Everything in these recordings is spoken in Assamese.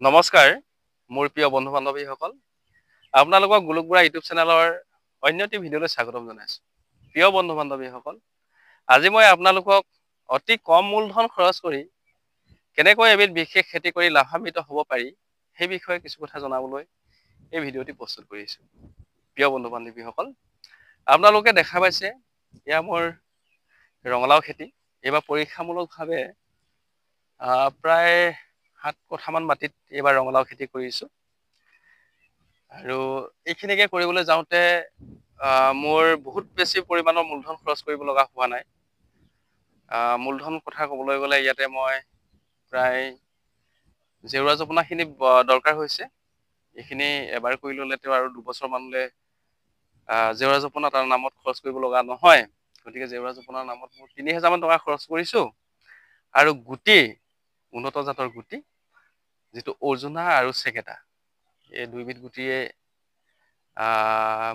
নমস্কাৰ মোৰ প্ৰিয় বন্ধু বান্ধৱীসকল আপোনালোকক গোলোক বুঢ়া ইউটিউব চেনেলৰ অন্য এটি ভিডিঅ'লৈ স্বাগতম জনাইছোঁ। প্ৰিয় বন্ধু বান্ধৱীসকল আজি মই আপোনালোকক অতি কম মূলধন খৰচ কৰি কেনেকৈ এবিধ বিশেষ খেতি কৰি লাভান্বিত হ'ব পাৰি সেই বিষয়ে কিছু কথা জনাবলৈ এই ভিডিঅ'টি প্ৰস্তুত কৰিছোঁ। প্ৰিয় বন্ধু বান্ধৱীসকল আপোনালোকে দেখা পাইছে এয়া মোৰ ৰঙালাও খেতি। এইবাৰ পৰীক্ষামূলকভাৱে প্ৰায় 7 কঠামান মাটিত এইবাৰ ৰঙালাও খেতি কৰিছোঁ। আৰু এইখিনিকে কৰিবলৈ যাওঁতে মোৰ বহুত বেছি পৰিমাণৰ মূলধন খৰচ কৰিব লগা হোৱা নাই। মূলধন কথা ক'বলৈ গ'লে ইয়াতে মই প্ৰায় জেওৰা জপনাখিনি দৰকাৰ হৈছে। এইখিনি এবাৰ কৰি ল'লে তেওঁ আৰু দুবছৰমানলৈ জেওৰা জপনা তাৰ নামত খৰচ কৰিব লগা নহয়। গতিকে জেওৰা জপনাৰ নামত মোৰ 3000 মান টকা খৰচ কৰিছোঁ। আৰু গুটি উন্নত জাতৰ গুটি যিটো অৰ্জুনা আৰু চেকেটা এই দুইবিধ গুটিয়ে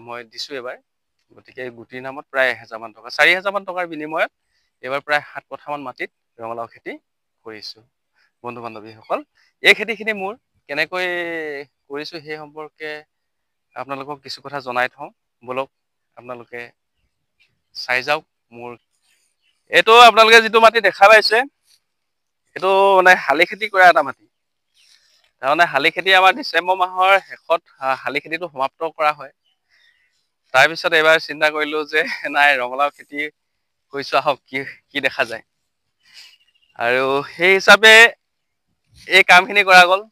মই দিছোঁ এবাৰ। গতিকে গুটিৰ নামত প্ৰায় 1000 মান টকা 4000 মান টকাৰ বিনিময়ত এইবাৰ প্ৰায় 7 কঠামান মাটিত ৰঙালাও খেতি কৰিছোঁ। বন্ধু বান্ধৱীসকল এই খেতিখিনি মোৰ কেনেকৈ কৰিছোঁ সেই সম্পৰ্কে আপোনালোকক কিছু কথা জনাই থওঁ বলক আপোনালোকে চাই যাওক। এইটো আপোনালোকে যিটো মাটি দেখা পাইছে এইটো মানে শালি খেতি কৰা এটা মাটি। তাৰমানে শালি খেতি আমাৰ ডিচেম্বৰ মাহৰ শেষত শালি খেতিটো সমাপ্ত কৰা হয়। তাৰপিছত এইবাৰ চিন্তা কৰিলোঁ যে নাই ৰঙালাও খেতি কৰিছোঁ আহক কি দেখা যায়। আৰু সেই হিচাপে এই কামখিনি কৰা গ'ল।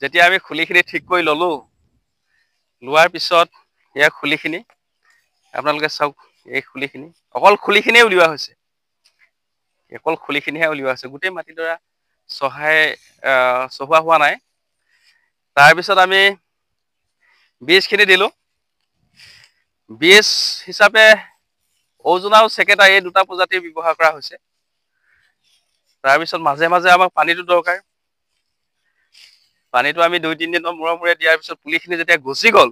যেতিয়া আমি খুলিখিনি ঠিক কৰি ল'লোঁ, লোৱাৰ পিছত এয়া খুলিখিনি আপোনালোকে চাওক। এই খুলিখিনি অকল খুলিখিনিয়ে উলিওৱা হৈছে। অকল খুলিখিনিহে উলিওৱা হৈছে। গোটেই মাটিডৰা চহোৱা হোৱা নাই। তাৰপিছত আমি বীজখিনি দিলোঁ। বীজ হিচাপে অৰ্জুনা আৰু চেকেটা এই দুটা প্ৰজাতিৰ ব্যৱহাৰ কৰা হৈছে। তাৰপিছত মাজে মাজে আমাক পানীটো দৰকাৰ। পানীটো আমি 2-3 দিনৰ মূৰে মূৰে দিয়াৰ পিছত পুলিখিনি যেতিয়া গজি গ'ল,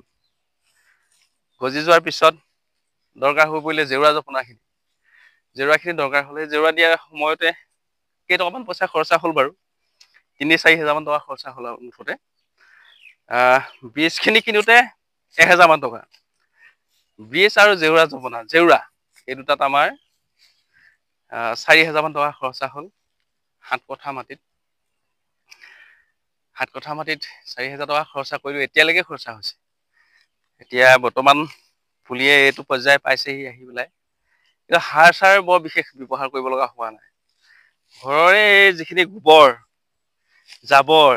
গজি যোৱাৰ পিছত দৰকাৰ হৈ পৰিলে জেওৰা জপনাখিনি। জেওৰাখিনি দৰকাৰ হ'লে জেওৰা দিয়াৰ সময়তে কেইটকামান পইচা খৰচা হ'ল বাৰু। 3-4 হাজাৰ মান টকা খৰচা হ'ল আৰু মুঠতে। বীজখিনি কিনোতে 1000 মান টকা। বীজ আৰু জেওৰা জপনা এই দুটাত আমাৰ 4000 মান টকা খৰচা হ'ল 7 কঠা মাটিত। 7 কঠা মাটিত 4000 টকা খৰচা কৰিলোঁ। এতিয়ালৈকে খৰচা হৈছে। এতিয়া বৰ্তমান পুলিয়ে এইটো পৰ্যায় পাইছেহি আহি পেলাই। কিন্তু সাৰ চাৰ বৰ বিশেষ ব্যৱহাৰ কৰিব লগা হোৱা নাই। ঘৰৰে এই যিখিনি গোবৰ জাবৰ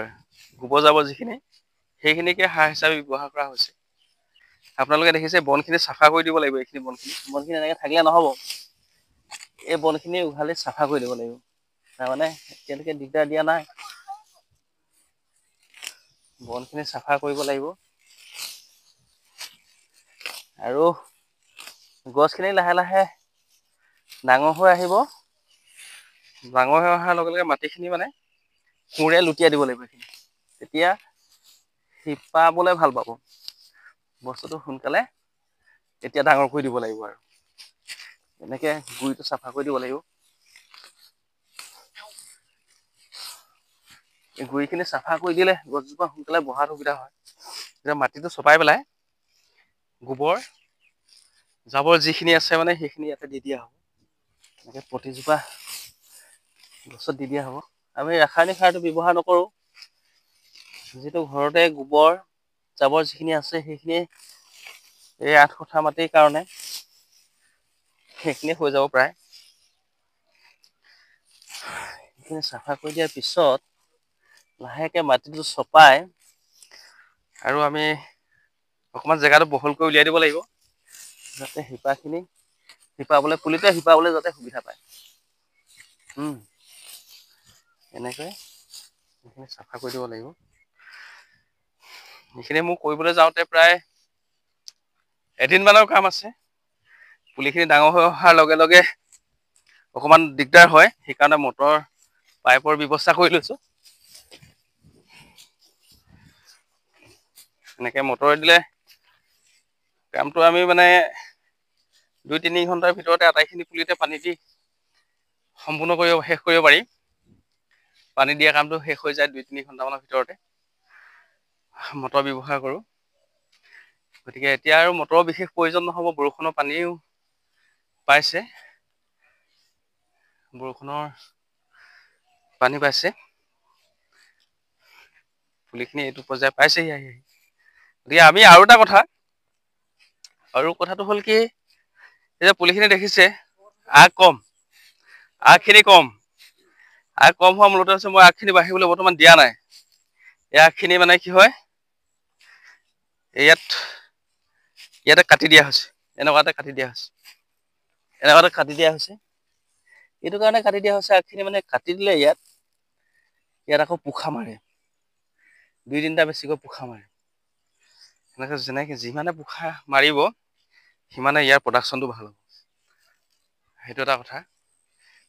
যিখিনি সেইখিনিকে সাৰ হিচাপে ব্যৱহাৰ কৰা হৈছে। আপোনালোকে দেখিছে বনখিনি চাফা কৰি দিব লাগিব। এইখিনি বনখিনি এনেকে থাকিলে নহ'ব। এই বনখিনি উঘালি চাফা কৰি দিব লাগিব। তাৰমানে এতিয়ালৈকে দিগদাৰ দিয়া নাই। বনখিনি চাফা কৰিব লাগিব। আৰু গছখিনি লাহে লাহে ডাঙৰ হৈ আহিব। ডাঙৰ হৈ অহাৰ লগে লগে মাটিখিনি মানে কোৰে লুটিয়াই দিব লাগিব এইখিনি। তেতিয়া শিপাবলৈ ভাল পাব। বস্তুটো সোনকালে এতিয়া ডাঙৰ কৰি দিব লাগিব আৰু। এনেকে গুৰিটো চাফা কৰি দিব লাগিব। এই গুৰিখিনি চাফা কৰি দিলে গছজোপা সোনকালে বঢ়াত সুবিধা হয়। এতিয়া মাটিটো চপাই পেলাই গোবৰ জাবৰ যিখিনি আছে মানে সেইখিনি ইয়াতে দি দিয়া হ'ব। এনেকে প্ৰতিজোপা গছত দি দিয়া হ'ব। আমি ৰাসায়নিক সাৰটো ব্যৱহাৰ নকৰোঁ। যিটো ঘৰতে গোবৰ জাবৰ যিখিনি আছে সেইখিনি এই 8 কঠা মাটিৰ কাৰণে সেইখিনি হৈ যাব প্ৰায়। সেইখিনি চাফা কৰি দিয়াৰ পিছত লাহেকে মাটিটো চপাই আৰু আমি অকণমান জেগাটো বহলকৈ উলিয়াই দিব লাগিব। যাতে পুলিটোৱে শিপাবলৈ যাতে সুবিধা পায়। এনেকৈ এইখিনি চাফা কৰি দিব লাগিব। এইখিনি মোক কৰিবলৈ যাওঁতে প্ৰায় এদিনমানৰ কাম আছে। পুলিখিনি ডাঙৰ হৈ অহাৰ লগে লগে অকণমান দিগদাৰ হয়। সেইকাৰণে মটৰ পাইপৰ ব্যৱস্থা কৰি লৈছোঁ। এনেকে মটৰে দিলে কামটো আমি মানে 2-3 ঘণ্টাৰ ভিতৰতে আটাইখিনি পুলিতে পানী দি সম্পূৰ্ণ শেষ কৰিব পাৰি। পানী দিয়া কামটো শেষ হৈ যায় 2-3 ঘণ্টামানৰ ভিতৰতে। মটৰ ব্যৱহাৰ কৰোঁ। গতিকে এতিয়া আৰু মটৰৰ বিশেষ প্ৰয়োজন নহ'ব, বৰষুণৰ পানীও পাইছে, বৰষুণৰ পানী পাইছে, পুলিখিনি এইটো পৰ্যায় পাইছেহি আহি। গতিকে আমি আৰু কথাটো হ'ল কি, এই যে পুলিখিনি দেখিছে আগ কম, আগখিনি কম, আগ কম হোৱা মূলতে হৈছে মই আগখিনি বাঢ়িবলৈ বৰ্তমান দিয়া নাই। এই আগখিনি মানে কি হয়, ইয়াতে কাটি দিয়া হৈছে, এনেকুৱাতে কাটি দিয়া হৈছে, এনেকুৱাতে কাটি দিয়া হৈছে। এইটো কাৰণে কাটি দিয়া হৈছে, আগখিনি মানে কাটি দিলে ইয়াত আকৌ পোখা মাৰে, 2-3টা বেছিকৈ পোখা মাৰে। যেনেকে যিমানে পোখা মাৰিব, সিমানে ইয়াৰ প্ৰডাকশ্যনটো ভাল হ'ব। সেইটো এটা কথা।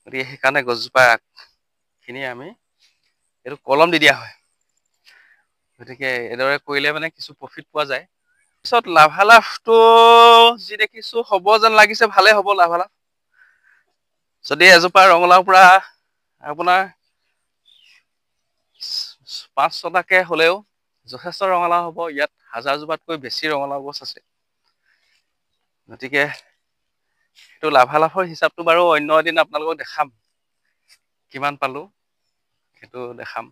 গতিকে সেইকাৰণে গছজোপাৰ আগখিনি আমি এইটো কলম দি দিয়া হয়। গতিকে এইদৰে কৰিলে মানে কিছু প্ৰফিট পোৱা যায়। পিছত লাভালাভটো যি দেখিছো হ'ব যেন লাগিছে, ভালে হ'ব লাভালাভ। যদি এজোপা ৰঙালাওৰ পৰা আপোনাৰ 5-6টাকে হ'লেও যথেষ্ট ৰঙালাও হ'ব। ইয়াত 1000 জোপাতকৈ বেছি ৰঙালাও গছ আছে। গতিকে এইটো লাভালাভৰ হিচাপটো বাৰু অন্য এদিন আপোনালোকক দেখাম, কিমান পালো সেইটো দেখাম।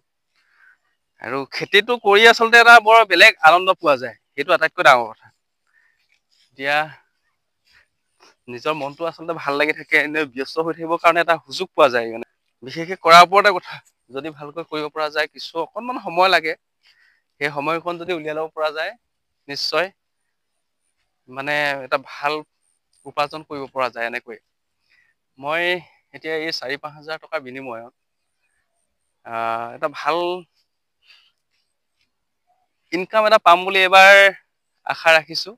আৰু খেতিটো কৰি আচলতে এটা বৰ বেলেগ আনন্দ পোৱা যায়, সেইটো আটাইতকৈ ডাঙৰ কথা। এতিয়া নিজৰ মনটো আচলতে ভাল লাগি থাকে, এনে ব্যস্ত হৈ থাকিবৰ কাৰণে এটা সুযোগ পোৱা যায়। মানে বিশেষকে কৰাৰ ওপৰতে কথা, যদি ভালকৈ কৰিব পৰা যায়, কিছু অকণমান সময় লাগে, সেই সময়কণ যদি উলিয়াই ল'ব পৰা যায়, নিশ্চয় মানে এটা ভাল উপাৰ্জন কৰিব পৰা যায়। এনেকৈ মই এতিয়া এই 4-5 হাজাৰ টকাৰ বিনিময়ত এটা ভাল ইনকাম এটা পাম বুলি এইবাৰ আশা ৰাখিছোঁ।